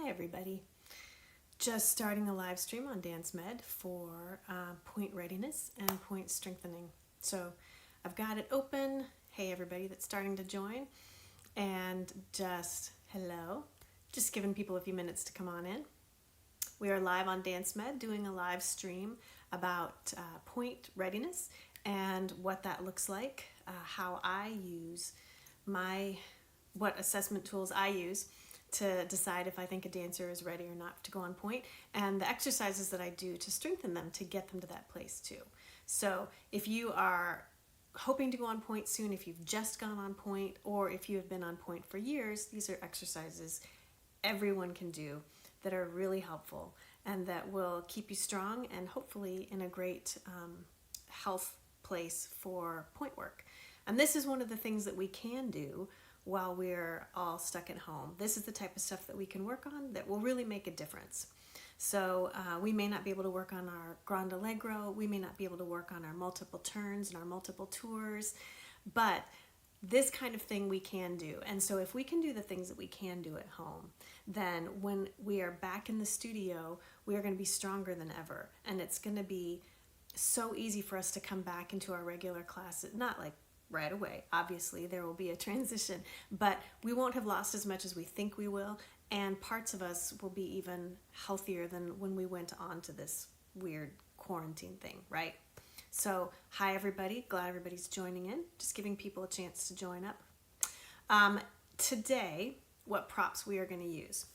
everybody. Just starting a live stream on DanceMed for point readiness and point strengthening. So I've got it open. Hey everybody that's starting to join. And just hello. Just giving people a few minutes to come on in. We are live on DanceMed doing a live stream about point readiness and what that looks like, how I use what assessment tools I use to decide if I think a dancer is ready or not to go on point, and the exercises that I do to strengthen them to get them to that place too. So if you are hoping to go on point soon, if you've just gone on point, or if you have been on point for years, these are exercises everyone can do that are really helpful and that will keep you strong and hopefully in a great health place for point work. And this is one of the things that we can do while we're all stuck at home. This is the type of stuff that we can work on that will really make a difference. So we may not be able to work on our Grand Allegro, we may not be able to work on our multiple turns and our multiple tours, but this kind of thing we can do. And so if we can do the things that we can do at home, then when we are back in the studio, we are going to be stronger than ever. And it's going to be so easy for us to come back into our regular classes, not like right away. Obviously, there will be a transition, but we won't have lost as much as we think we will, and parts of us will be even healthier than when we went on to this weird quarantine thing, right? So, hi everybody, glad everybody's joining in, just giving people a chance to join up. Today, what props we are going to use.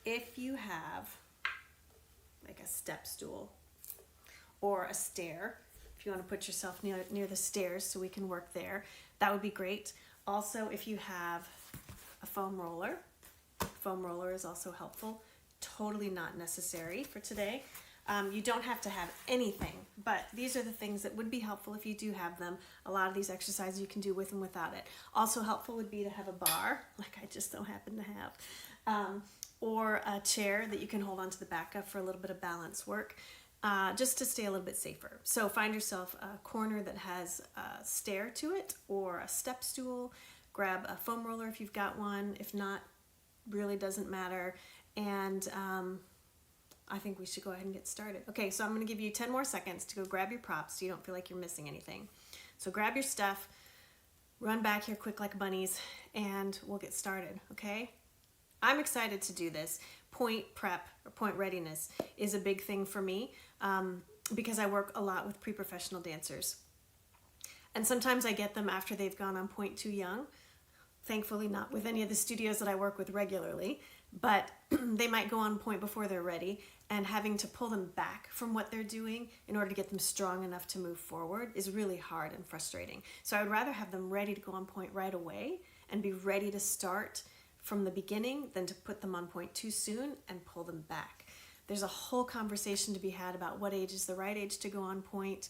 If you have like a step stool or a stair, if you want to put yourself near the stairs so we can work there, that would be great. Also, if you have a foam roller is also helpful. Totally not necessary for today. You don't have to have anything, but these are the things that would be helpful if you do have them. A lot of these exercises you can do with and without it. Also helpful would be to have a bar, like I just so happen to have, or a chair that you can hold onto the back of for a little bit of balance work. Just to stay a little bit safer. So find yourself a corner that has a stair to it or a step stool. Grab a foam roller if you've got one. If not, really doesn't matter. And I think we should go ahead and get started. Okay, so I'm going to give you 10 more seconds to go grab your props so you don't feel like you're missing anything. So grab your stuff, run back here quick like bunnies, and we'll get started, okay? I'm excited to do this. Point prep or point readiness is a big thing for me because I work a lot with pre-professional dancers. And sometimes I get them after they've gone on point too young. Thankfully not with any of the studios that I work with regularly, but they might go on point before they're ready, and having to pull them back from what they're doing in order to get them strong enough to move forward is really hard and frustrating. So I would rather have them ready to go on point right away and be ready to start from the beginning than to put them on point too soon and pull them back. There's a whole conversation to be had about what age is the right age to go on point.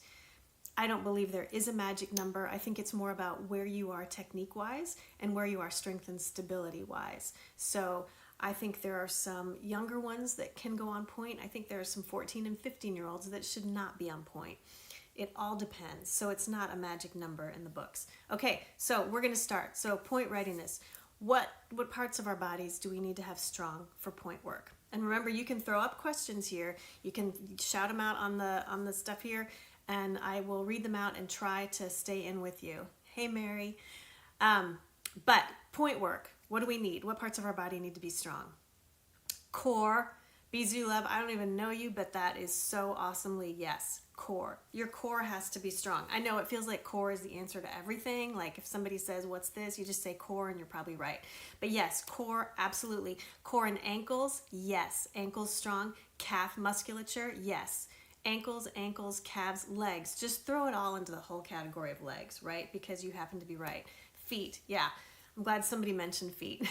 I don't believe there is a magic number. I think it's more about where you are technique-wise and where you are strength and stability-wise. So I think there are some younger ones that can go on point. I think there are some 14 and 15-year-olds that should not be on point. It all depends. So it's not a magic number in the books. Okay, so we're going to start. So point readiness. What parts of our bodies do we need to have strong for point work? And remember, you can throw up questions here. You can shout them out on the stuff here, and I will read them out and try to stay in with you. Hey, Mary. But point work, what do we need? What parts of our body need to be strong? Core. Bizou Love, I don't even know you, but that is so awesomely yes. Core. Your core has to be strong. I know it feels like core is the answer to everything. Like if somebody says, what's this? You just say core and you're probably right. But yes, core, absolutely. Core and ankles, yes. Ankles strong. Calf musculature, yes. Ankles, calves, legs. Just throw it all into the whole category of legs, right? Because you happen to be right. Feet, yeah. I'm glad somebody mentioned feet.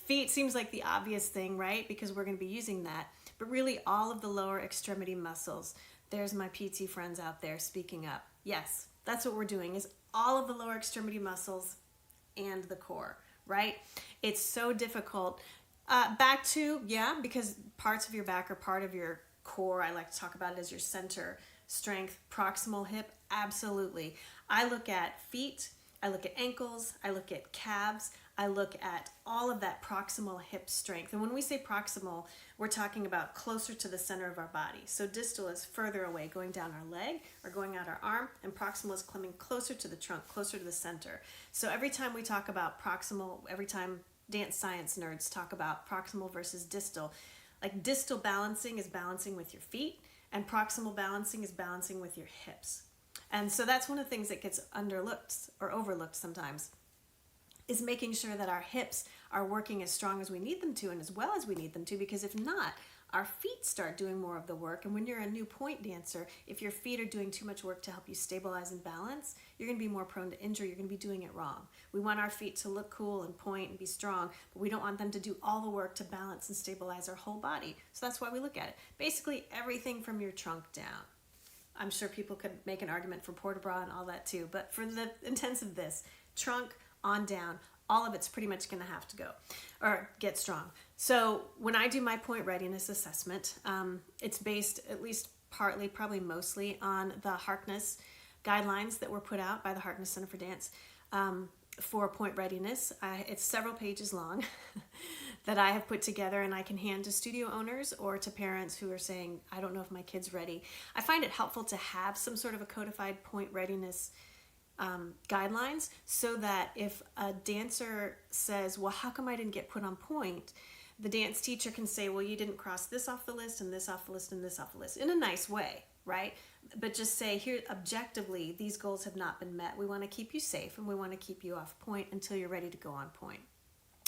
Feet seems like the obvious thing, right? Because we're going to be using that. But really all of the lower extremity muscles. There's my PT friends out there speaking up. Yes, that's what we're doing, is all of the lower extremity muscles and the core, right? It's so difficult. Back to, yeah, because parts of your back are part of your core. I like to talk about it as your center strength. Proximal hip, absolutely. I look at feet I look at ankles, I look at calves, I look at all of that proximal hip strength. And when we say proximal, we're talking about closer to the center of our body. So distal is further away, going down our leg or going out our arm, and proximal is coming closer to the trunk, closer to the center. So every time we talk about proximal, every time dance science nerds talk about proximal versus distal, like distal balancing is balancing with your feet, and proximal balancing is balancing with your hips. And so that's one of the things that gets underlooked or overlooked sometimes, is making sure that our hips are working as strong as we need them to and as well as we need them to, because if not, our feet start doing more of the work. And when you're a new point dancer, if your feet are doing too much work to help you stabilize and balance, you're going to be more prone to injury. You're going to be doing it wrong. We want our feet to look cool and point and be strong, but we don't want them to do all the work to balance and stabilize our whole body. So that's why we look at it. Basically everything from your trunk down. I'm sure people could make an argument for port de bras and all that too, but for the intents of this, trunk on down, all of it's pretty much going to have to go or get strong. So when I do my point readiness assessment, it's based at least partly, probably mostly, on the Harkness guidelines that were put out by the Harkness Center for Dance for point readiness. It's several pages long that I have put together, and I can hand to studio owners or to parents who are saying, I don't know if my kid's ready. I find it helpful to have some sort of a codified point readiness guidelines, so that if a dancer says, well, how come I didn't get put on point? The dance teacher can say, well, you didn't cross this off the list and this off the list and this off the list, in a nice way, right? But just say, here, objectively, these goals have not been met. We want to keep you safe and we want to keep you off point until you're ready to go on point.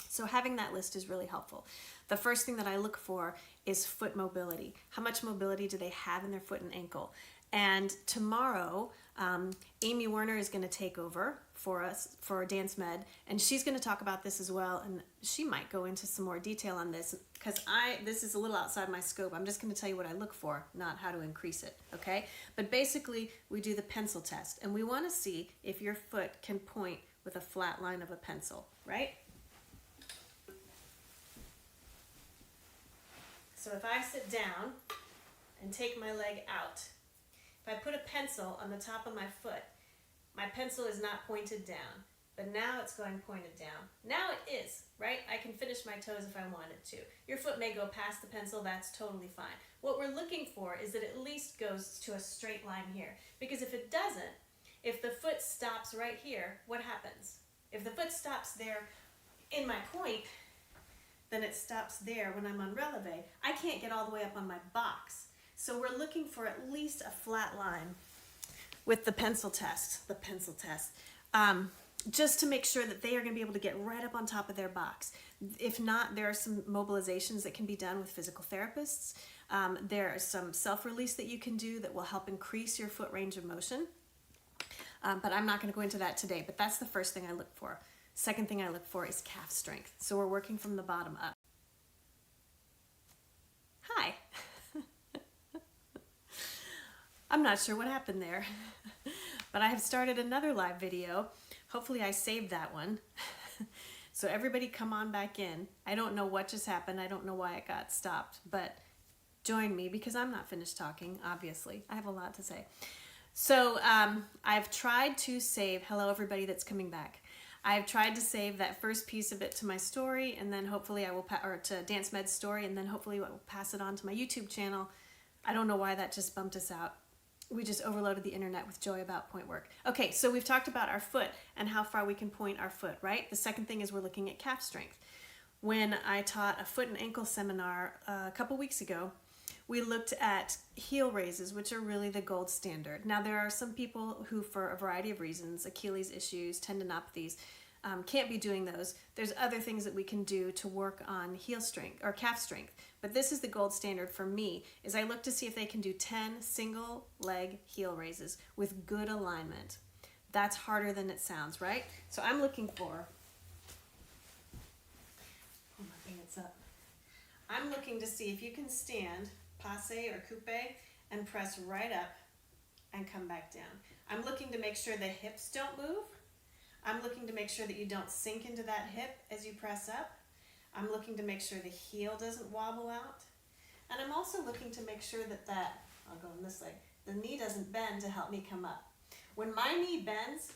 So having that list is really helpful. The first thing that I look for is foot mobility. How much mobility do they have in their foot and ankle? And tomorrow, Amy Werner is going to take over for us for Dance Med, and she's going to talk about this as well, and she might go into some more detail on this, because this is a little outside my scope. I'm just going to tell you what I look for, not how to increase it, okay? But basically, we do the pencil test, and we want to see if your foot can point with a flat line of a pencil, right? So if I sit down and take my leg out, if I put a pencil on the top of my foot, my pencil is not pointed down, but now it's going pointed down. Now it is, right? I can finish my toes if I wanted to. Your foot may go past the pencil, that's totally fine. What we're looking for is that it at least goes to a straight line here, because if it doesn't, if the foot stops right here, what happens? If the foot stops there in my point, then it stops there when I'm on releve. I can't get all the way up on my box. So we're looking for at least a flat line with the pencil test, just to make sure that they are going to be able to get right up on top of their box. If not, there are some mobilizations that can be done with physical therapists. There is some self-release that you can do that will help increase your foot range of motion. But I'm not going to go into that today, but that's the first thing I look for. Second thing I look for is calf strength. So we're working from the bottom up. Hi. I'm not sure what happened there, but I have started another live video. Hopefully I saved that one. So everybody come on back in. I don't know what just happened. I don't know why it got stopped, but join me because I'm not finished talking, obviously. I have a lot to say. So I've tried to save, hello everybody that's coming back. I've tried to save that first piece of it to my story, and then hopefully I will, or to Dance Med's story, and then hopefully I will pass it on to my YouTube channel. I don't know why that just bumped us out. We just overloaded the internet with joy about point work. Okay, so we've talked about our foot and how far we can point our foot, right? The second thing is we're looking at calf strength. When I taught a foot and ankle seminar a couple weeks ago, we looked at heel raises, which are really the gold standard. Now, there are some people who, for a variety of reasons, Achilles issues, tendinopathies, can't be doing those. There's other things that we can do to work on heel strength or calf strength. But this is the gold standard for me, is I look to see if they can do 10 single leg heel raises with good alignment. That's harder than it sounds, right? So I'm looking for, oh my pants up. I'm looking to see if you can stand passe or coupe and press right up and come back down. I'm looking to make sure the hips don't move. I'm looking to make sure that you don't sink into that hip as you press up. I'm looking to make sure the heel doesn't wobble out. And I'm also looking to make sure that I'll go on this leg, the knee doesn't bend to help me come up. When my knee bends,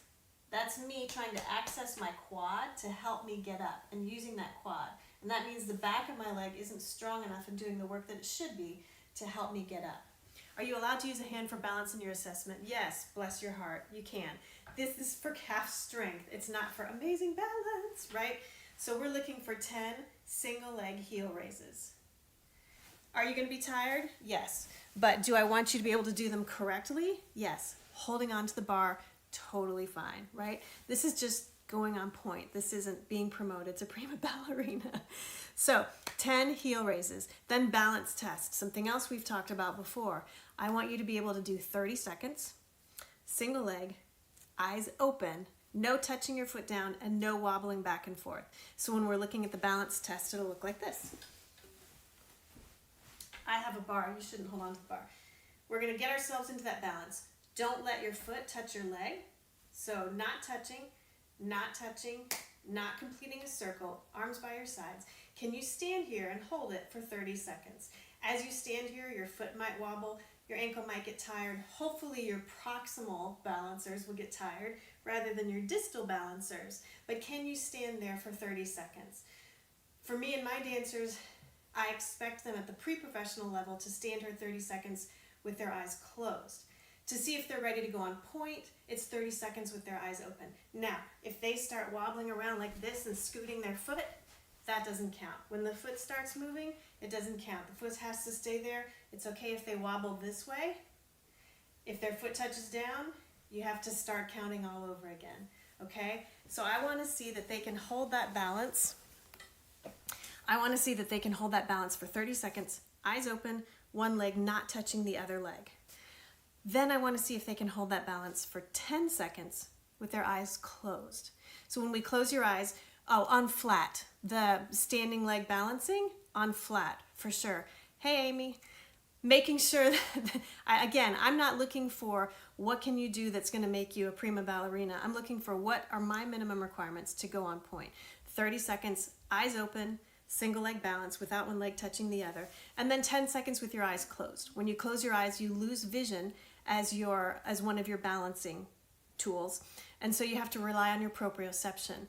That's me trying to access my quad to help me get up and using that quad. And that means the back of my leg isn't strong enough and doing the work that it should be to help me get up. Are you allowed to use a hand for balance in your assessment? Yes, bless your heart, you can. This is for calf strength. It's not for amazing balance, right? So we're looking for 10 single leg heel raises. Are you going to be tired? Yes. But do I want you to be able to do them correctly? Yes. Holding on to the bar, totally fine, right? This is just going on point. This isn't being promoted. It's a prima ballerina. So 10 heel raises, then balance test. Something else we've talked about before. I want you to be able to do 30 seconds, single leg, eyes open, no touching your foot down, and no wobbling back and forth. So when we're looking at the balance test, it'll look like this. I have a bar. You shouldn't hold on to the bar. We're going to get ourselves into that balance. Don't let your foot touch your leg. So not touching, not completing a circle, arms by your sides. Can you stand here and hold it for 30 seconds? As you stand here, your foot might wobble, your ankle might get tired. Hopefully your proximal balancers will get tired rather than your distal balancers. But can you stand there for 30 seconds? For me and my dancers, I expect them at the pre-professional level to stand here 30 seconds with their eyes closed. To see if they're ready to go on point, it's 30 seconds with their eyes open. Now, if they start wobbling around like this and scooting their foot, that doesn't count. When the foot starts moving, it doesn't count. The foot has to stay there. It's okay if they wobble this way. If their foot touches down, you have to start counting all over again, okay? So I want to see that they can hold that balance. I want to see that they can hold that balance for 30 seconds, eyes open, one leg not touching the other leg. Then I want to see if they can hold that balance for 10 seconds with their eyes closed. So when we close your eyes, on flat, the standing leg balancing, on flat, for sure. Hey, Amy. Making sure that, again, I'm not looking for what can you do that's going to make you a prima ballerina. I'm looking for what are my minimum requirements to go on point. 30 seconds, eyes open, single leg balance without one leg touching the other, and then 10 seconds with your eyes closed. When you close your eyes, you lose vision as one of your balancing tools, and so you have to rely on your proprioception.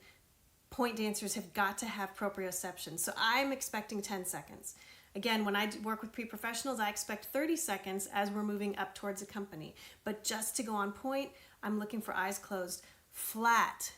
Point dancers have got to have proprioception, so I'm expecting 10 seconds. Again, when I work with pre-professionals, I expect 30 seconds as we're moving up towards a company. But just to go on point, I'm looking for eyes closed. Flat,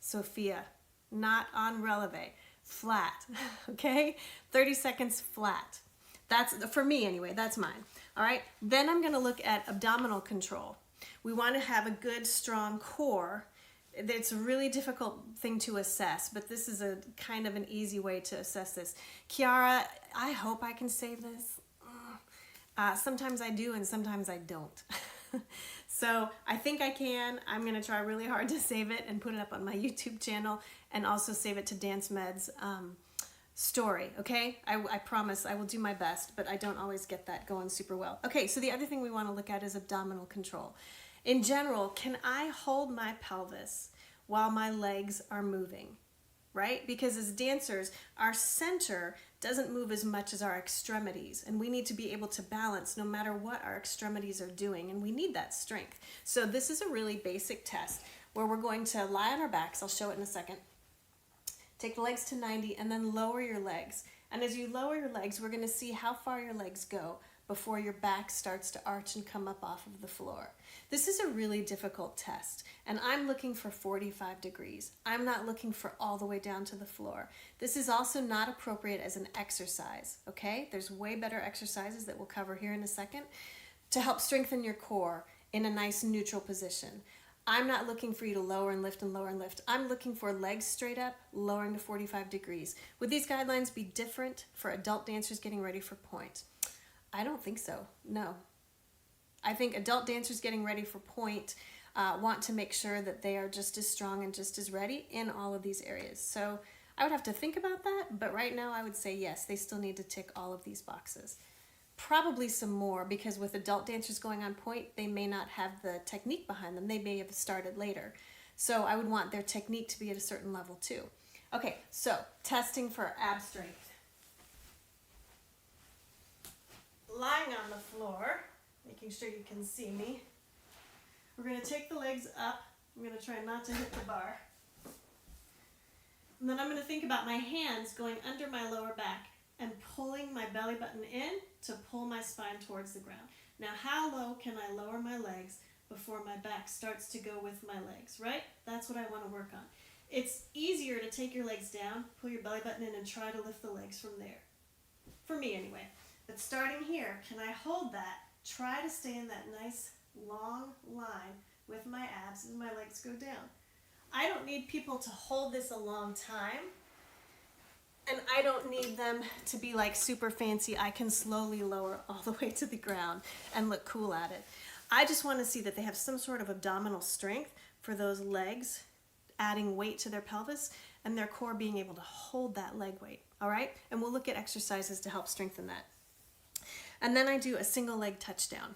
Sophia, not on releve. Flat, okay? 30 seconds flat. That's, for me anyway, that's mine. All right, then I'm gonna look at abdominal control. We wanna have a good, strong core. It's a really difficult thing to assess, but this is a kind of an easy way to assess this. Kiara, I hope I can save this. Sometimes I do and sometimes I don't. So I think I can. I'm going to try really hard to save it and put it up on my YouTube channel and also save it to Dance Med's story, okay? I promise I will do my best, but I don't always get that going super well. Okay, so the other thing we want to look at is abdominal control. In general, can I hold my pelvis while my legs are moving, right? Because as dancers, our center doesn't move as much as our extremities, and we need to be able to balance no matter what our extremities are doing, and we need that strength. So this is a really basic test where we're going to lie on our backs. I'll show it in a second. Take the legs to 90 and then lower your legs. And as you lower your legs, we're going to see how far your legs go before your back starts to arch and come up off of the floor. This is a really difficult test, and I'm looking for 45 degrees. I'm not looking for all the way down to the floor. This is also not appropriate as an exercise, okay? There's way better exercises that we'll cover here in a second to help strengthen your core in a nice neutral position. I'm not looking for you to lower and lift and lower and lift. I'm looking for legs straight up, lowering to 45 degrees. Would these guidelines be different for adult dancers getting ready for point? I don't think so, no. I think adult dancers getting ready for point want to make sure that they are just as strong and just as ready in all of these areas. So I would have to think about that, but right now I would say yes, they still need to tick all of these boxes. Probably some more, because with adult dancers going on point, they may not have the technique behind them. They may have started later. So I would want their technique to be at a certain level too. Okay, so testing for ab strength. Lying on the floor, making sure you can see me. We're going to take the legs up I'm going to try not to hit the bar. And then I'm going to think about my hands going under my lower back and pulling my belly button in to pull my spine towards the ground. Now, how low can I lower my legs before my back starts to go with my legs, right? That's what I want to work on. It's easier to take your legs down, pull your belly button in, and try to lift the legs from there. For me, anyway. But starting here, can I hold that? Try to stay in that nice long line with my abs as my legs go down. I don't need people to hold this a long time, and I don't need them to be like super fancy. I can slowly lower all the way to the ground and look cool at it. I just want to see that they have some sort of abdominal strength for those legs, adding weight to their pelvis, and their core being able to hold that leg weight, all right? And we'll look at exercises to help strengthen that. And then I do a single leg touchdown.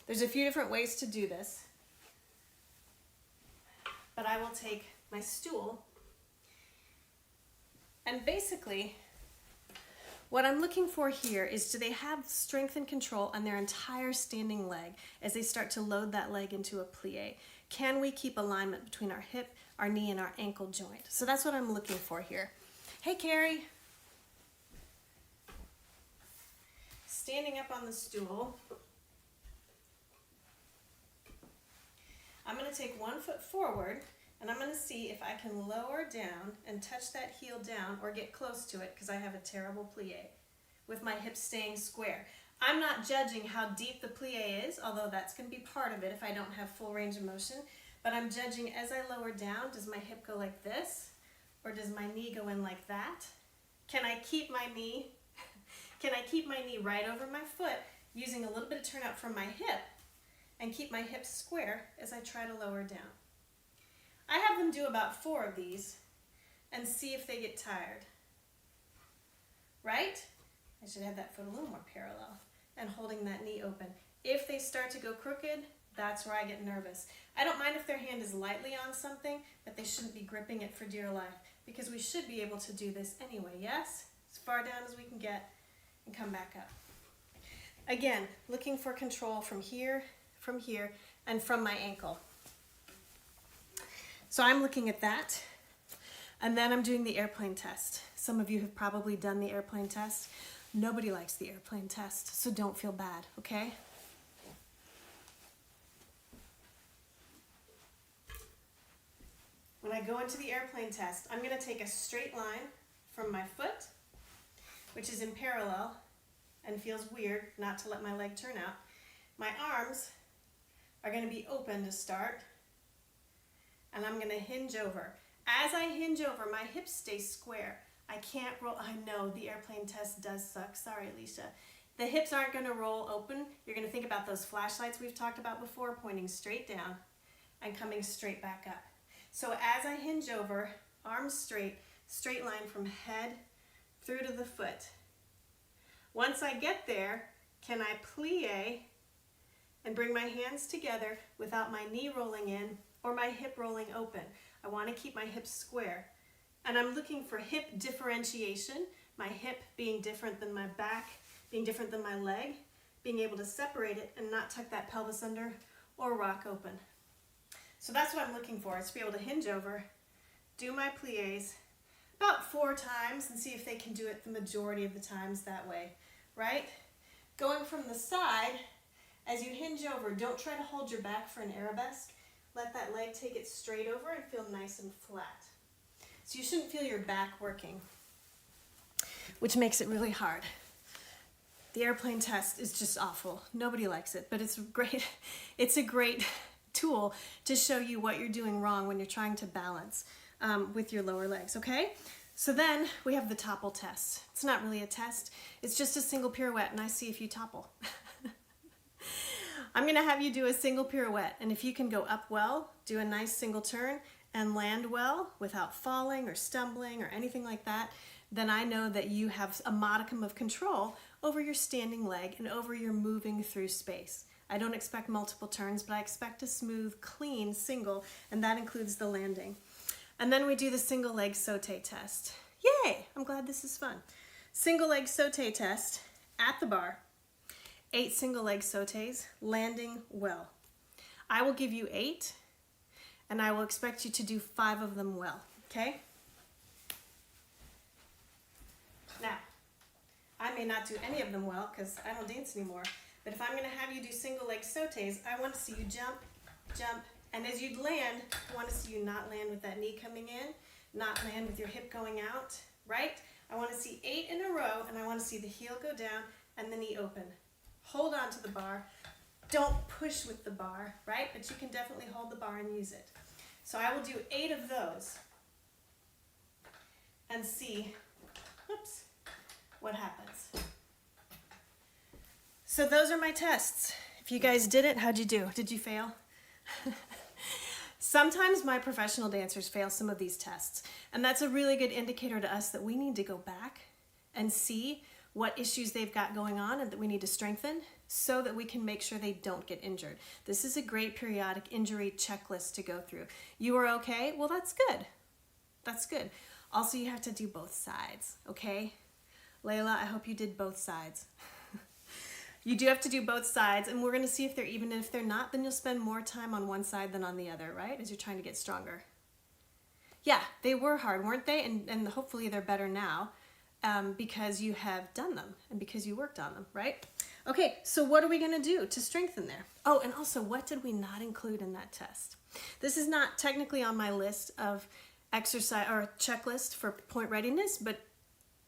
There's a few different ways to do this, but I will take my stool, and basically what I'm looking for here is, do they have strength and control on their entire standing leg as they start to load that leg into a plie? Can we keep alignment between our hip, our knee, and our ankle joint? So that's what I'm looking for here. Hey, Carrie. Standing up on the stool, I'm going to take 1 foot forward, and I'm going to see if I can lower down and touch that heel down or get close to it, because I have a terrible plie with my hips staying square. I'm not judging how deep the plie is, although that's going to be part of it if I don't have full range of motion, but I'm judging as I lower down, does my hip go like this, or does my knee go in like that? Can I keep my knee right over my foot using a little bit of turnout from my hip and keep my hips square as I try to lower down? I have them do about 4 of these and see if they get tired. Right? I should have that foot a little more parallel and holding that knee open. If they start to go crooked, that's where I get nervous. I don't mind if their hand is lightly on something, but they shouldn't be gripping it for dear life, because we should be able to do this anyway, yes? As far down as we can get and come back up. Again, looking for control from here, and from my ankle. So I'm looking at that, and then I'm doing the airplane test. Some of you have probably done the airplane test. Nobody likes the airplane test, so don't feel bad, okay? When I go into the airplane test, I'm going to take a straight line from my foot, which is in parallel and feels weird not to let my leg turn out. My arms are going to be open to start, and I'm going to hinge over. As I hinge over, my hips stay square. I can't roll. I know the airplane test does suck. Sorry, Alicia. The hips aren't going to roll open. You're going to think about those flashlights we've talked about before, pointing straight down and coming straight back up. So as I hinge over, arms straight line from head through to the foot. Once I get there, can I plie and bring my hands together without my knee rolling in or my hip rolling open? I want to keep my hips square. And I'm looking for hip differentiation, my hip being different than my back, being different than my leg, being able to separate it and not tuck that pelvis under or rock open. So that's what I'm looking for, is to be able to hinge over, do my plies about 4 times and see if they can do it the majority of the times that way, right? Going from the side, as you hinge over, don't try to hold your back for an arabesque. Let that leg take it straight over and feel nice and flat. So you shouldn't feel your back working, which makes it really hard. The airplane test is just awful. Nobody likes it, but it's great. It's a great tool to show you what you're doing wrong when you're trying to balance with your lower legs, okay? So then we have the topple test. It's not really a test. It's just a single pirouette, and I see if you topple. I'm going to have you do a single pirouette, and if you can go up well, do a nice single turn, and land well without falling or stumbling or anything like that, then I know that you have a modicum of control over your standing leg and over your moving through space. I don't expect multiple turns, but I expect a smooth, clean single, and that includes the landing. And then we do the single leg saute test. Yay! I'm glad this is fun. Single leg saute test at the bar. 8 single leg sautes, landing well. I will give you 8. and I will expect you to do 5 of them well, okay? Now, I may not do any of them well because I don't dance anymore, but if I'm going to have you do single leg sautés, I want to see you jump, jump, and as you land, I want to see you not land with that knee coming in, not land with your hip going out, right? I want to see 8 in a row, and I want to see the heel go down and the knee open. Hold on to the bar. Don't push with the bar, right? But you can definitely hold the bar and use it. So I will do 8 of those and see, whoops, what happens. So those are my tests. If you guys did it, how'd you do? Did you fail? Sometimes my professional dancers fail some of these tests, and that's a really good indicator to us that we need to go back and see what issues they've got going on and that we need to strengthen so that we can make sure they don't get injured. This is a great periodic injury checklist to go through. You are okay? Well, that's good. That's good. Also, you have to do both sides, okay? Layla, I hope you did both sides. You do have to do both sides, and we're going to see if they're even, and if they're not, then you'll spend more time on one side than on the other, right? As you're trying to get stronger. Yeah, they were hard, weren't they? And hopefully they're better now because you have done them and because you worked on them, right? Okay, so what are we going to do to strengthen there? Oh, and also, what did we not include in that test? This is not technically on my list of exercise or checklist for point readiness, but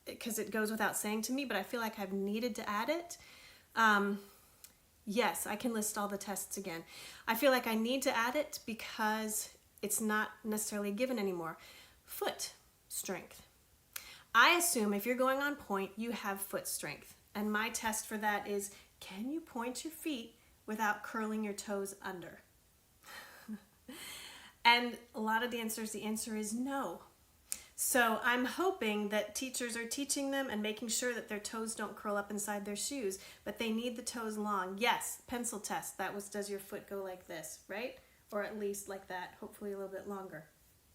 because it goes without saying to me, but I feel like I've needed to add it. Yes, I can list all the tests again. I feel like I need to add it because it's not necessarily given anymore. Foot strength. I assume if you're going on point, you have foot strength. And my test for that is, can you point your feet without curling your toes under? And a lot of dancers, the answer is no. So I'm hoping that teachers are teaching them and making sure that their toes don't curl up inside their shoes, but they need the toes long. Yes, pencil test, that was, does your foot go like this, right? Or at least like that, hopefully a little bit longer,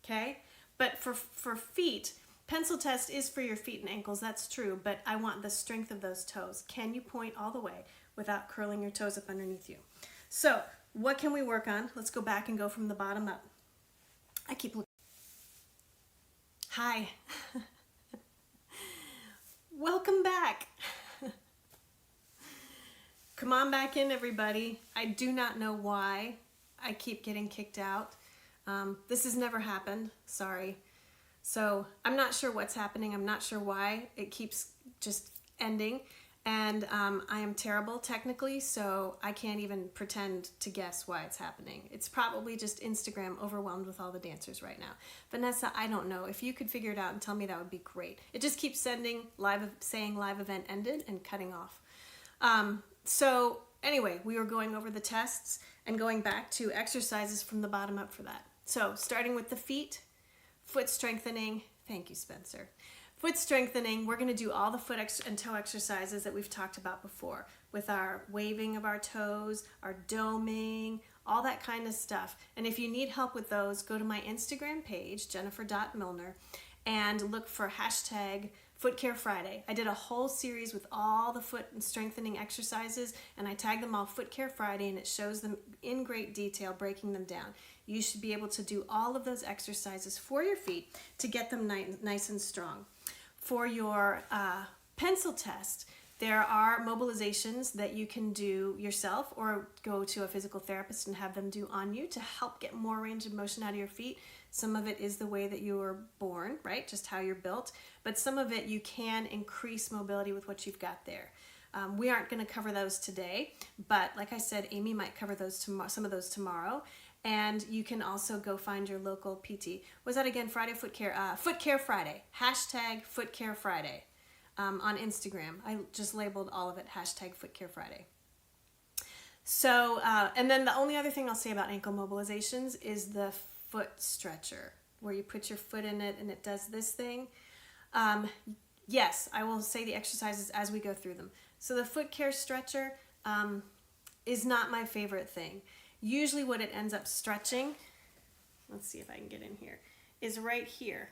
okay? But for feet, pencil test is for your feet and ankles, that's true, but I want the strength of those toes. Can you point all the way without curling your toes up underneath you? So what can we work on? Let's go back and go from the bottom up. I keep looking. Hi. Welcome back. Come on back in, everybody. I do not know why I keep getting kicked out. This has never happened, sorry. So I'm not sure what's happening. I'm not sure why it keeps just ending. And I am terrible technically, so I can't even pretend to guess why it's happening. It's probably just Instagram overwhelmed with all the dancers right now. Vanessa, I don't know. If you could figure it out and tell me, that would be great. It just keeps saying live event ended and cutting off. So anyway, we were going over the tests and going back to exercises from the bottom up for that. So starting with the feet, foot strengthening. Thank you, Spencer. Foot strengthening, we're going to do all the foot and toe exercises that we've talked about before with our waving of our toes, our doming, all that kind of stuff. And if you need help with those, go to my Instagram page, Jennifer.Milner, and look for hashtag Foot Care Friday. I did a whole series with all the foot and strengthening exercises, and I tagged them all Foot Care Friday, and it shows them in great detail, breaking them down. You should be able to do all of those exercises for your feet to get them nice and strong. For your pencil test, there are mobilizations that you can do yourself or go to a physical therapist and have them do on you to help get more range of motion out of your feet. Some of it is the way that you were born, right? Just how you're built. But some of it you can increase mobility with what you've got there. We aren't going to cover those today, but like I said, Amy might cover those some of those tomorrow. And you can also go find your local PT. Was that again Friday Foot Care? Foot Care Friday. Hashtag Foot Care Friday on Instagram. I just labeled all of it hashtag Foot Care Friday. So, and then the only other thing I'll say about ankle mobilizations is the foot stretcher, where you put your foot in it and it does this thing. Yes, I will say the exercises as we go through them. So the foot care stretcher is not my favorite thing. Usually what it ends up stretching, let's see if I can get in here, is right here,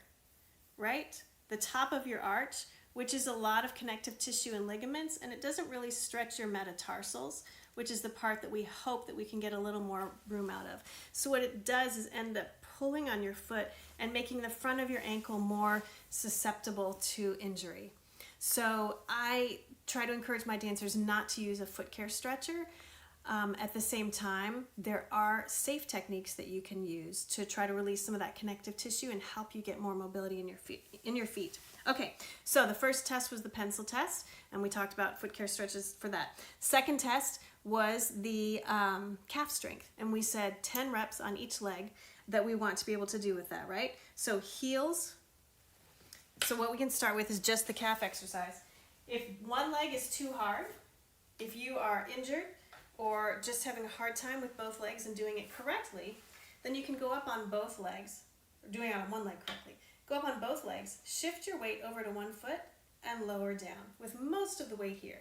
right? The top of your arch, which is a lot of connective tissue and ligaments, and it doesn't really stretch your metatarsals, which is the part that we hope that we can get a little more room out of. So what it does is end up pulling on your foot and making the front of your ankle more susceptible to injury. So I try to encourage my dancers not to use a foot care stretcher. At the same time, there are safe techniques that you can use to try to release some of that connective tissue and help you get more mobility in your feet. Okay, so the first test was the pencil test, and we talked about foot care stretches for that. Second test was the calf strength, and we said 10 reps on each leg that we want to be able to do with that, right? So heels. So what we can start with is just the calf exercise. If one leg is too hard, if you are injured or just having a hard time with both legs and doing it correctly, then you can go up on both legs, or doing it on one leg correctly. Go up on both legs, shift your weight over to one foot and lower down with most of the weight here.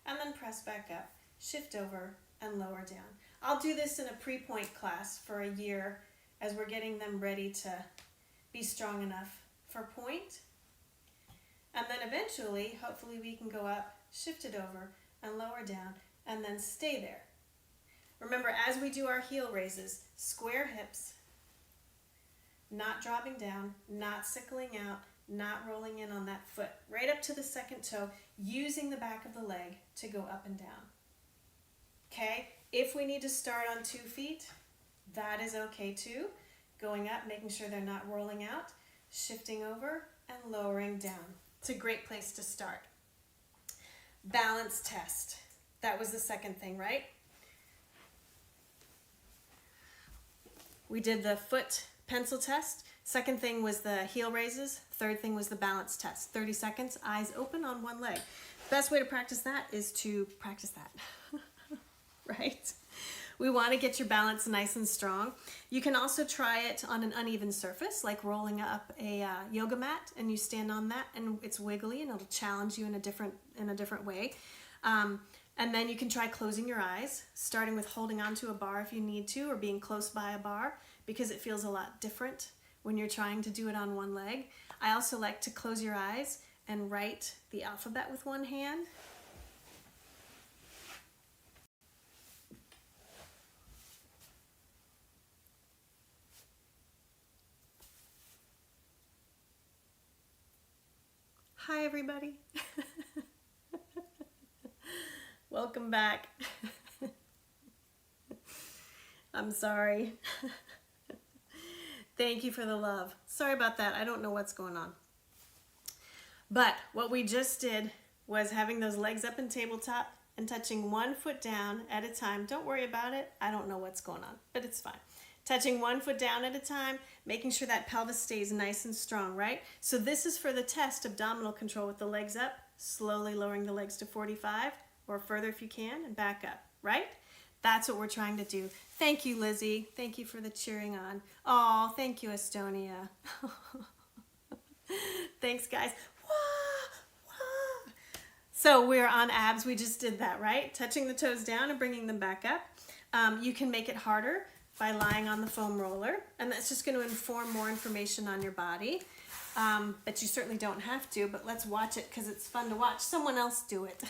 And then press back up, shift over and lower down. I'll do this in a pre-point class for a year as we're getting them ready to be strong enough for point. And then eventually, hopefully we can go up, shift it over and lower down, and then stay there. Remember, as we do our heel raises, square hips, not dropping down, not sickling out, not rolling in on that foot, right up to the second toe, using the back of the leg to go up and down. Okay, if we need to start on 2 feet, that is okay too. Going up, making sure they're not rolling out, shifting over and lowering down. It's a great place to start. Balance test. That was the second thing, right? We did the foot pencil test. Second thing was the heel raises. Third thing was the balance test. 30 seconds, eyes open on one leg. Best way to practice that is to practice that, right? We want to get your balance nice and strong. You can also try it on an uneven surface, like rolling up a yoga mat, and you stand on that, and it's wiggly, and it'll challenge you in a different way. And then you can try closing your eyes, starting with holding onto a bar if you need to, or being close by a bar, because it feels a lot different when you're trying to do it on one leg. I also like to close your eyes and write the alphabet with one hand. Hi, everybody. Welcome back. I'm sorry. Thank you for the love. Sorry about that. I don't know what's going on. But what we just did was having those legs up in tabletop and touching one foot down at a time. Don't worry about it. I don't know what's going on, but it's fine. Touching one foot down at a time, making sure that pelvis stays nice and strong, right? So this is for the test abdominal control with the legs up, slowly lowering the legs to 45 or further if you can, and back up, right? That's what we're trying to do. Thank you, Lizzie. Thank you for the cheering on. Oh, thank you, Estonia. Thanks, guys. So we're on abs. We just did that, right? Touching the toes down and bringing them back up. You can make it harder by lying on the foam roller, and that's just going to inform more information on your body. But you certainly don't have to, but let's watch it because it's fun to watch someone else do it.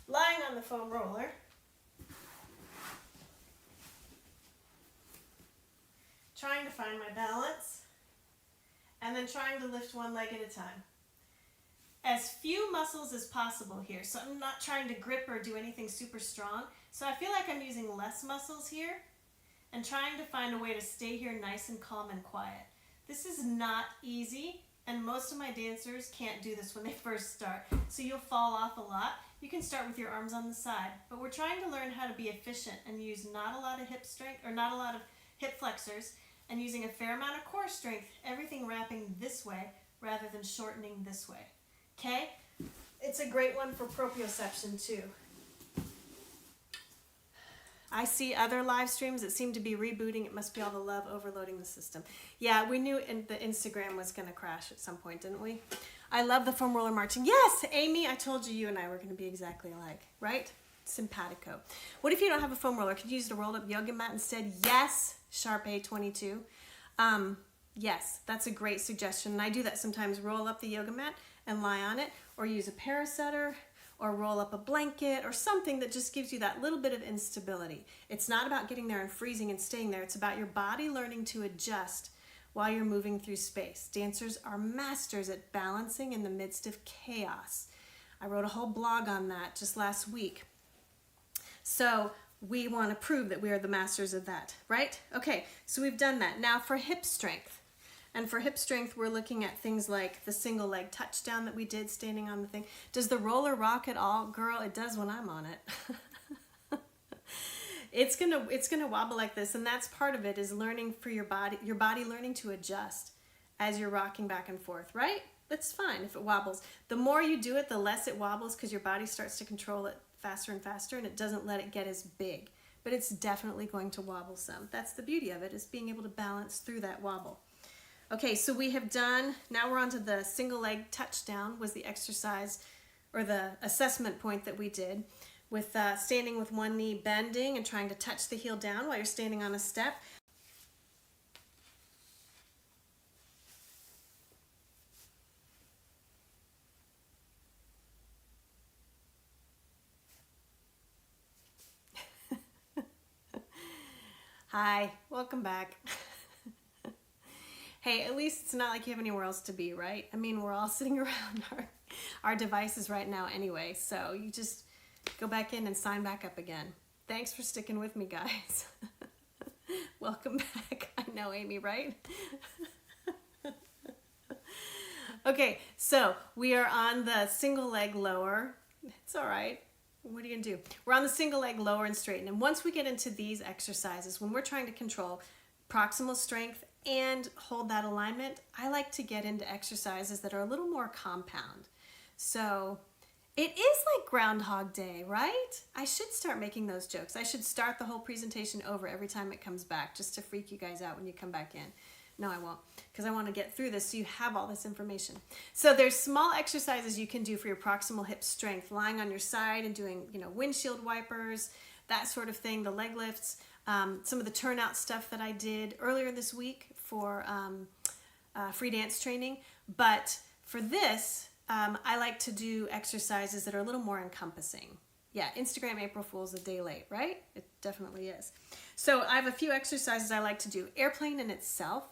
Lying on the foam roller, trying to find my balance, and then trying to lift one leg at a time. As few muscles as possible here, so I'm not trying to grip or do anything super strong. So I feel like I'm using less muscles here and trying to find a way to stay here nice and calm and quiet. This is not easy, and most of my dancers can't do this when they first start, so you'll fall off a lot. You can start with your arms on the side, but we're trying to learn how to be efficient and use not a lot of hip strength or not a lot of hip flexors, and using a fair amount of core strength, everything wrapping this way rather than shortening this way. Okay? It's a great one for proprioception too. I see other live streams that seem to be rebooting. It must be all the love overloading the system. Yeah, we knew the Instagram was going to crash at some point, didn't we? I love the foam roller marching. Yes, Amy, I told you you and I were going to be exactly alike, right? Simpatico. What if you don't have a foam roller? Could you use the rolled up yoga mat instead? Yes, Sharp A22. Yes, that's a great suggestion. And I do that sometimes, roll up the yoga mat and lie on it, or use a parasetter, or roll up a blanket, or something that just gives you that little bit of instability. It's not about getting there and freezing and staying there. It's about your body learning to adjust while you're moving through space. Dancers are masters at balancing in the midst of chaos. I wrote a whole blog on that just last week. So we want to prove that we are the masters of that, right? Okay, so we've done that. Now for hip strength. And for hip strength, we're looking at things like the single leg touchdown that we did standing on the thing. Does the roller rock at all? Girl, it does when I'm on it. It's gonna wobble like this, and that's part of it, is learning for your body learning to adjust as you're rocking back and forth, right? That's fine if it wobbles. The more you do it, the less it wobbles, because your body starts to control it faster and faster, and it doesn't let it get as big. But it's definitely going to wobble some. That's the beauty of it, is being able to balance through that wobble. Okay, so we have done, now we're on to the single leg touchdown, was the exercise or the assessment point that we did, with standing with one knee bending and trying to touch the heel down while you're standing on a step. Hi, welcome back. Hey, at least it's not like you have anywhere else to be, right? I mean, we're all sitting around our devices right now anyway, so you just go back in and sign back up again. Thanks for sticking with me, guys. Welcome back. I know, Amy, right? Okay, so we are on the single leg lower. It's all right. What are you gonna do? We're on the single leg lower and straighten. And once we get into these exercises, when we're trying to control proximal strength and hold that alignment, I like to get into exercises that are a little more compound. So it is like Groundhog Day, right? I should start making those jokes. I should start the whole presentation over every time it comes back, just to freak you guys out when you come back in. No, I won't, because I want to get through this so you have all this information. So there's small exercises you can do for your proximal hip strength, lying on your side and doing, windshield wipers, that sort of thing, the leg lifts, some of the turnout stuff that I did earlier this week for free dance training. But for this, I like to do exercises that are a little more encompassing. Yeah, Instagram April Fool's a day late, right? It definitely is. So I have a few exercises I like to do. Airplane in itself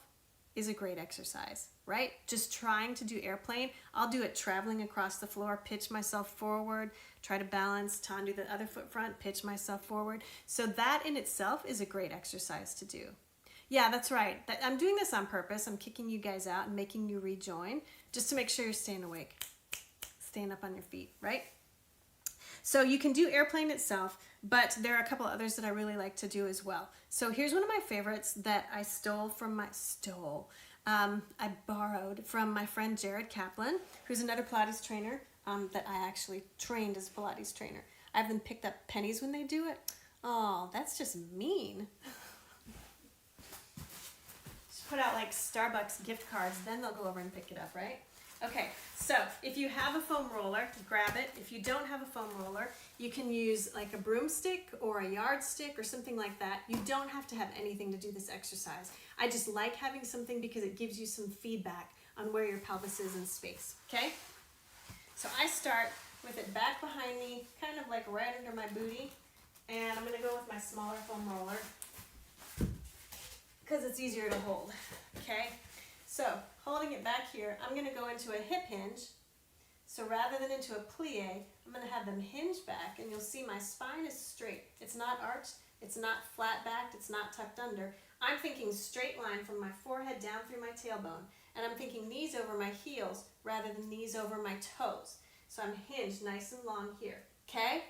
is a great exercise, right? Just trying to do airplane. I'll do it traveling across the floor, pitch myself forward, try to balance, do the other foot front, pitch myself forward. So that in itself is a great exercise to do. Yeah, that's right. I'm doing this on purpose. I'm kicking you guys out and making you rejoin just to make sure you're staying awake, staying up on your feet, right? So you can do airplane itself, but there are a couple others that I really like to do as well. So here's one of my favorites that I I borrowed from my friend Jared Kaplan, who's another Pilates trainer that I actually trained as a Pilates trainer. I have them picked up pennies when they do it. Oh, that's just mean. Just put out like Starbucks gift cards, then they'll go over and pick it up, right? Okay, so if you have a foam roller, grab it. If you don't have a foam roller, you can use like a broomstick or a yardstick or something like that. You don't have to have anything to do this exercise. I just like having something because it gives you some feedback on where your pelvis is in space, okay? So I start with it back behind me, kind of like right under my booty, and I'm gonna go with my smaller foam roller because it's easier to hold, okay? So, holding it back here, I'm going to go into a hip hinge. So rather than into a plie, I'm going to have them hinge back, and you'll see my spine is straight. It's not arched, it's not flat backed, it's not tucked under. I'm thinking straight line from my forehead down through my tailbone, and I'm thinking knees over my heels rather than knees over my toes. So I'm hinged nice and long here, okay?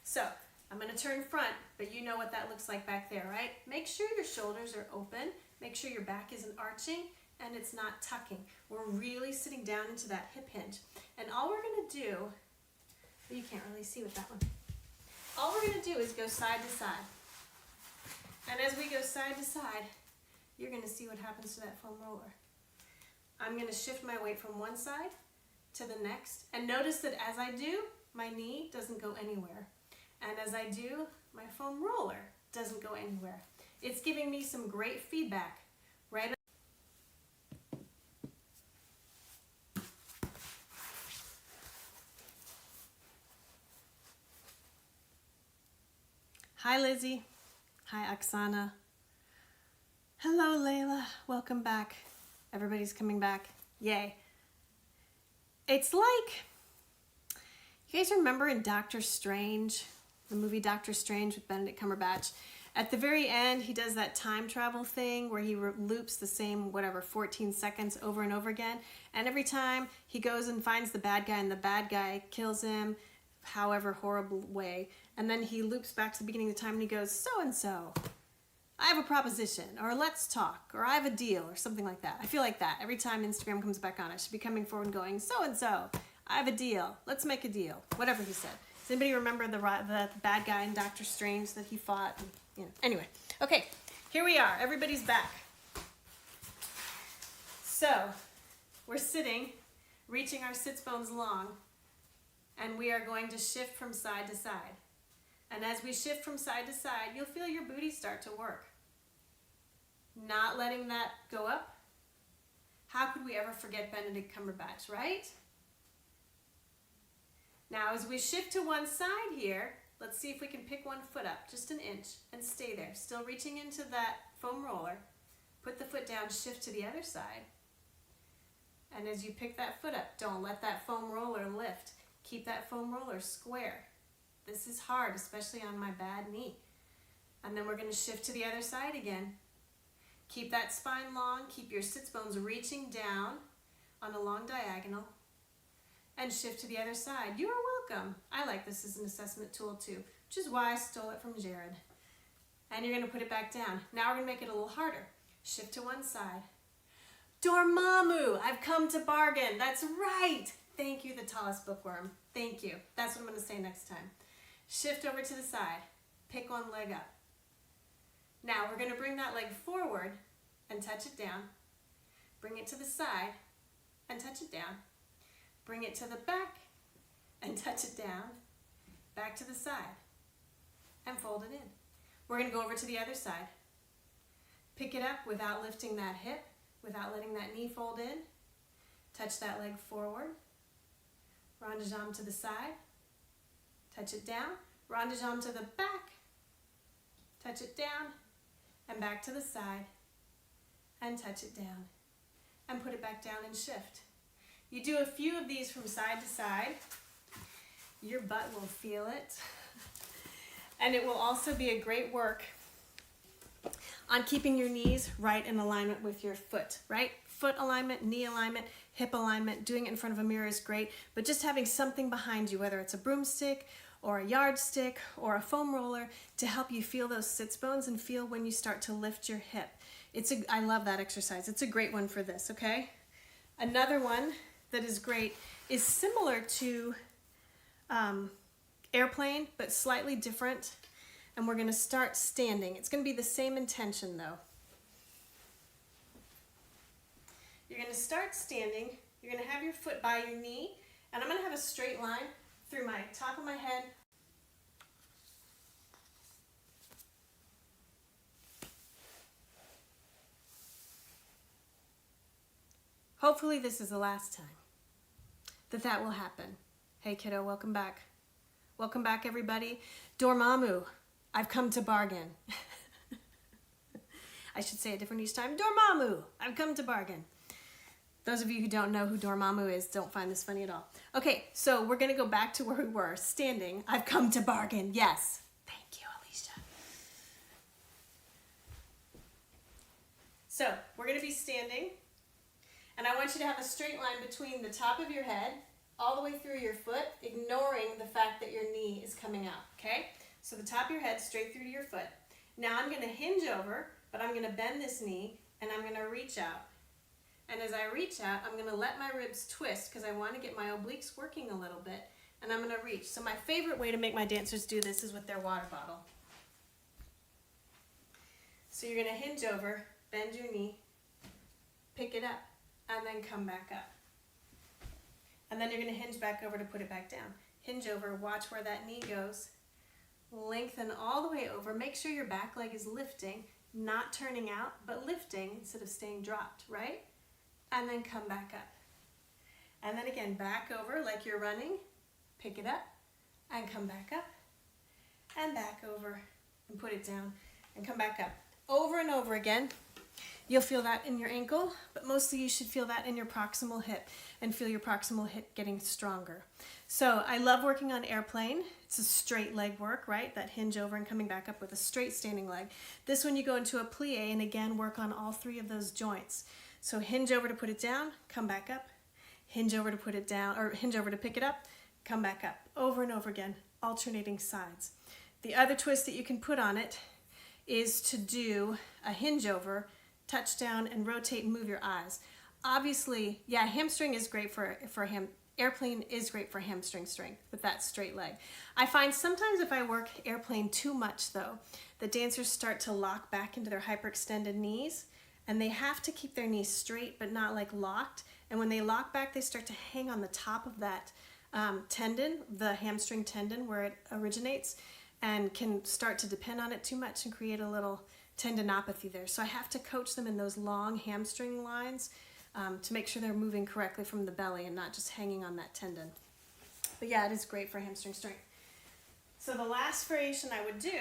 So I'm going to turn front, but you know what that looks like back there, right? Make sure your shoulders are open, make sure your back isn't arching, and it's not tucking. We're really sitting down into that hip hinge. And all we're gonna do, you can't really see with that one. All we're gonna do is go side to side. And as we go side to side, you're gonna see what happens to that foam roller. I'm gonna shift my weight from one side to the next. And notice that as I do, my knee doesn't go anywhere. And as I do, my foam roller doesn't go anywhere. It's giving me some great feedback, right? Hi, Lizzie. Hi, Oksana. Hello, Layla. Welcome back. Everybody's coming back. Yay. It's like, you guys remember in Doctor Strange, the movie Doctor Strange with Benedict Cumberbatch? At the very end, he does that time travel thing where he loops the same, 14 seconds over and over again. And every time he goes and finds the bad guy and the bad guy kills him, however horrible way. And then he loops back to the beginning of the time and he goes, so-and-so, I have a proposition, or let's talk, or I have a deal, or something like that. I feel like that. Every time Instagram comes back on, I should be coming forward and going, so-and-so, I have a deal. Let's make a deal. Whatever he said. Does anybody remember the bad guy in Doctor Strange that he fought? Anyway. Okay, here we are. Everybody's back. So, we're sitting, reaching our sits bones long, and we are going to shift from side to side. And as we shift from side to side, you'll feel your booty start to work. Not letting that go up. How could we ever forget Benedict Cumberbatch, right? Now, as we shift to one side here, let's see if we can pick one foot up, just an inch, and stay there. Still reaching into that foam roller. Put the foot down, shift to the other side. And as you pick that foot up, don't let that foam roller lift. Keep that foam roller square. This is hard, especially on my bad knee. And then we're going to shift to the other side again. Keep that spine long. Keep your sits bones reaching down on a long diagonal. And shift to the other side. You are welcome. I like this as an assessment tool too, which is why I stole it from Jared. And you're going to put it back down. Now we're going to make it a little harder. Shift to one side. Dormammu, I've come to bargain. That's right. Thank you, the tallest bookworm. Thank you. That's what I'm going to say next time. Shift over to the side. Pick one leg up. Now we're going to bring that leg forward and touch it down. Bring it to the side and touch it down. Bring it to the back and touch it down. Back to the side and fold it in. We're going to go over to the other side. Pick it up without lifting that hip, without letting that knee fold in. Touch that leg forward. Rond de jambe to the side. Touch it down. Rond de jambe to the back. Touch it down. And back to the side. And touch it down. And put it back down and shift. You do a few of these from side to side. Your butt will feel it. And it will also be a great work on keeping your knees right in alignment with your foot, right? Foot alignment, knee alignment, hip alignment. Doing it in front of a mirror is great, but just having something behind you, whether it's a broomstick or a yardstick or a foam roller, to help you feel those sits bones and feel when you start to lift your hip. I love that exercise. It's a great one for this, okay? Another one that is great is similar to airplane, but slightly different. And we're going to start standing. It's going to be the same intention though. You're going to start standing. You're going to have your foot by your knee, and I'm going to have a straight line through my top of my head. Hopefully this is the last time that will happen. Hey kiddo, welcome back. Welcome back everybody. Dormammu, I've come to bargain. I should say it different each time. Dormammu, I've come to bargain. Those of you who don't know who Dormammu is don't find this funny at all. Okay, so we're gonna go back to where we were, standing. I've come to bargain, yes. Thank you, Alicia. So we're gonna be standing, and I want you to have a straight line between the top of your head all the way through your foot, ignoring the fact that your knee is coming out, okay? So the top of your head straight through to your foot. Now I'm gonna hinge over, but I'm gonna bend this knee, and I'm gonna reach out. And as I reach out, I'm gonna let my ribs twist because I wanna get my obliques working a little bit, and I'm gonna reach. So my favorite way to make my dancers do this is with their water bottle. So you're gonna hinge over, bend your knee, pick it up, and then come back up. And then you're going to hinge back over to put it back down. Hinge over, watch where that knee goes. Lengthen all the way over. Make sure your back leg is lifting, not turning out, but lifting instead of staying dropped, right? And then come back up. And then again, back over like you're running. Pick it up and come back up. And back over and put it down and come back up. Over and over again. You'll feel that in your ankle, but mostly you should feel that in your proximal hip and feel your proximal hip getting stronger. So I love working on airplane. It's a straight leg work, right? That hinge over and coming back up with a straight standing leg. This one you go into a plie and again work on all three of those joints. So hinge over to put it down, come back up. Hinge over to put it down, or hinge over to pick it up, come back up. Over and over again, alternating sides. The other twist that you can put on it is to do a hinge over, touch down, and rotate and move your eyes. Obviously, yeah, hamstring is great for airplane is great for hamstring strength with that straight leg. I find sometimes if I work airplane too much though, the dancers start to lock back into their hyperextended knees, and they have to keep their knees straight but not like locked. And when they lock back, they start to hang on the top of that tendon, the hamstring tendon where it originates, and can start to depend on it too much and create a little tendinopathy there. So I have to coach them in those long hamstring lines to make sure they're moving correctly from the belly and not just hanging on that tendon. But yeah, it is great for hamstring strength. So the last variation I would do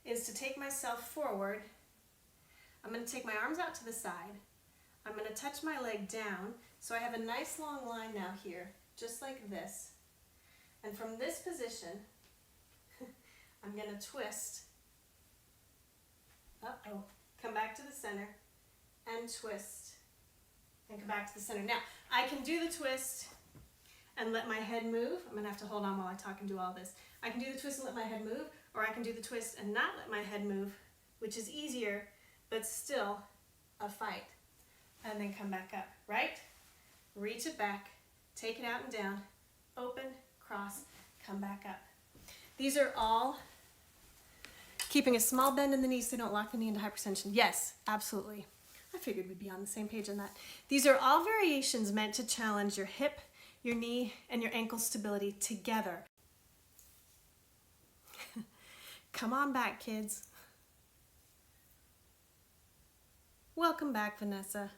is to take myself forward. I'm going to take my arms out to the side. I'm going to touch my leg down. So I have a nice long line now here, just like this. And from this position, I'm going to twist. Come back to the center and twist and come back to the center. Now, I can do the twist and let my head move. I'm going to have to hold on while I talk and do all this. I can do the twist and let my head move, or I can do the twist and not let my head move, which is easier, but still a fight. And then come back up, right? Reach it back, take it out and down, open, cross, come back up. These are all keeping a small bend in the knees so they don't lock the knee into hyperextension. Yes, absolutely. I figured we'd be on the same page on that. These are all variations meant to challenge your hip, your knee, and your ankle stability together. Come on back, kids. Welcome back, Vanessa.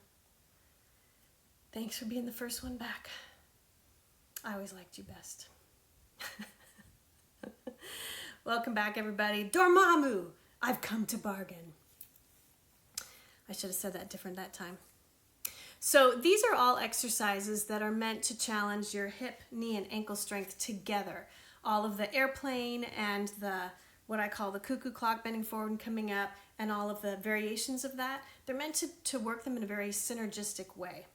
Thanks for being the first one back. I always liked you best. Welcome back, everybody. Dormammu, I've come to bargain. I should have said that different that time. So these are all exercises that are meant to challenge your hip, knee, and ankle strength together. All of the airplane and the what I call the cuckoo clock, bending forward and coming up, and all of the variations of that, they're meant to work them in a very synergistic way.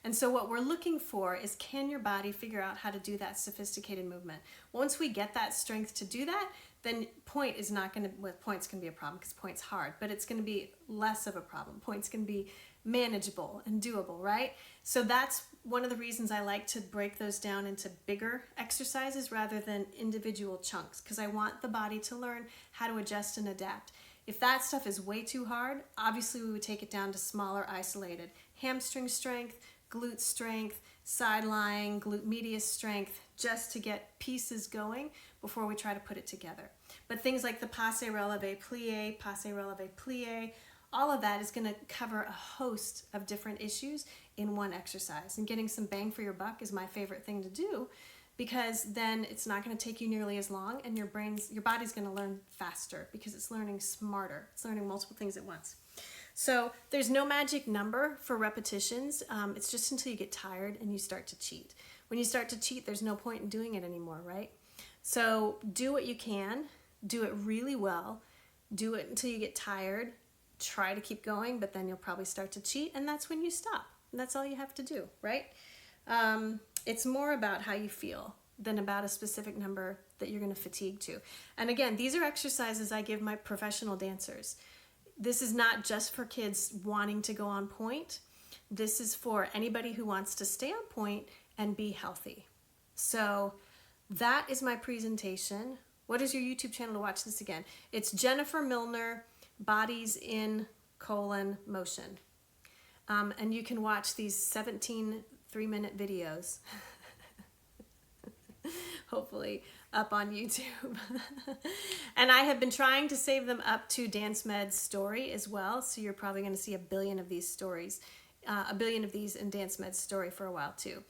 And so what we're looking for is, can your body figure out how to do that sophisticated movement? Once we get that strength to do that, then point is not going to, well, point's going to be a problem because point's hard, but it's going to be less of a problem. Point's going to be manageable and doable, right? So that's one of the reasons I like to break those down into bigger exercises rather than individual chunks, because I want the body to learn how to adjust and adapt. If that stuff is way too hard, obviously we would take it down to smaller, isolated. Hamstring strength, glute strength, side lying, glute medius strength, just to get pieces going before we try to put it together. But things like the passe releve plie, all of that is going to cover a host of different issues in one exercise. And getting some bang for your buck is my favorite thing to do, because then it's not going to take you nearly as long, and your body's going to learn faster because it's learning smarter. It's learning multiple things at once. So there's no magic number for repetitions. It's just until you get tired and you start to cheat. When you start to cheat, there's no point in doing it anymore, right? So do what you can, do it really well, do it until you get tired, try to keep going, but then you'll probably start to cheat, and that's when you stop. And that's all you have to do, right? It's more about how you feel than about a specific number that you're going to fatigue to. And again, these are exercises I give my professional dancers. This is not just for kids wanting to go on point. This is for anybody who wants to stay on point and be healthy. So that is my presentation. What is your YouTube channel to watch this again? It's Jennifer Milner, Bodies in Motion. And you can watch these 17 3-minute videos, hopefully up on YouTube. And I have been trying to save them up to Dance Med's story as well, so you're probably going to see a billion of these stories, a billion of these in Dance Med's story for a while too.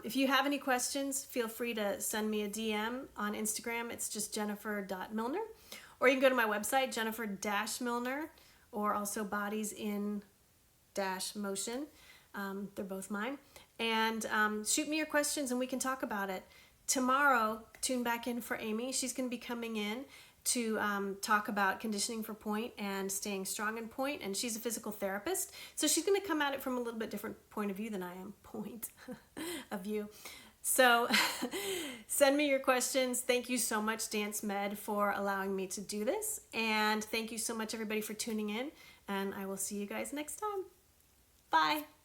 If you have any questions, feel free to send me a DM on Instagram. It's just jennifer.milner. Or you can go to my website, jennifer-milner, or also Bodies in Motion. They're both mine. And shoot me your questions and we can talk about it. Tomorrow, tune back in for Amy. She's going to be coming in to talk about conditioning for point and staying strong in point. And she's a physical therapist. So she's going to come at it from a little bit different point of view than I am. Point of view. So send me your questions. Thank you so much, Dance Med, for allowing me to do this. And thank you so much, everybody, for tuning in. And I will see you guys next time. Bye.